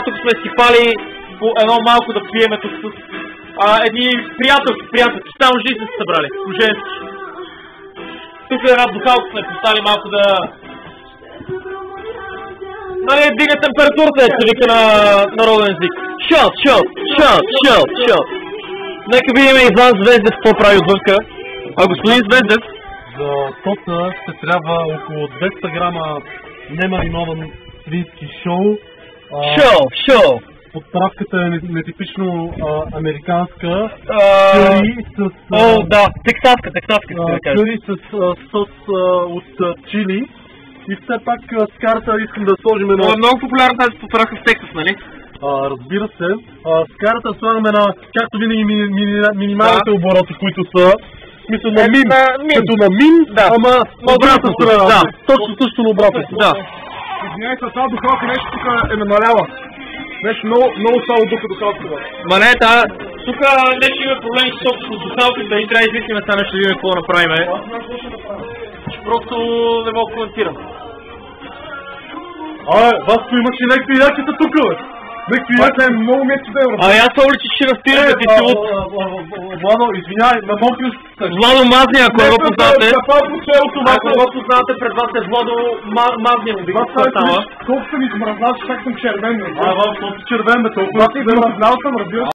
Тук сме си пали по едно малко да пиеме тук с едни приятелки, само жи са събрали, по-женски. Тук една бухалка сме поставили малко да... Нали, дига температурата, се вика на народен език. Шот. Нека видим Иван Звездев какво прави отвънка. Господин Звездев? За соса ще трябва около 200 грама немаринован свински шоу. Шоу! Подправката е нетипично американска. Кюри с... да, тексаска, кюри с сос от чили. И все пак с карта искам да сложим едно... Много популярна тази подправка в Тексас, нали? Разбира се. С карта слагаме на, както винаги, минималните обороти, които са... В смисъл на мин. Като на мин, ама на обратната страна. Точно също на обратната. Да. Извинявайте, тази духалка нещо тук е намаляла. Нещо много само духа духалка. Ма не, тук нещо има проблеми с собствено духалка, да и трябва да излизаме сега нещо да видим какво направим. Просто не мога да коментирам. Васко, имаш и някакви яките тук, бе! Някакви яките е много мечи да е. Аз се уличи, че настираме ти си от... Владо, извиняй, на мокри сте. Владо Мазния, ако не го познавате. Ако не го познавате, пред вас е Владо Мазния, обикновено това става. Колко съм измръзнал, че так съм червен. Владо, колко червен, бе, толкова. Аз измръзнал съм, разбира.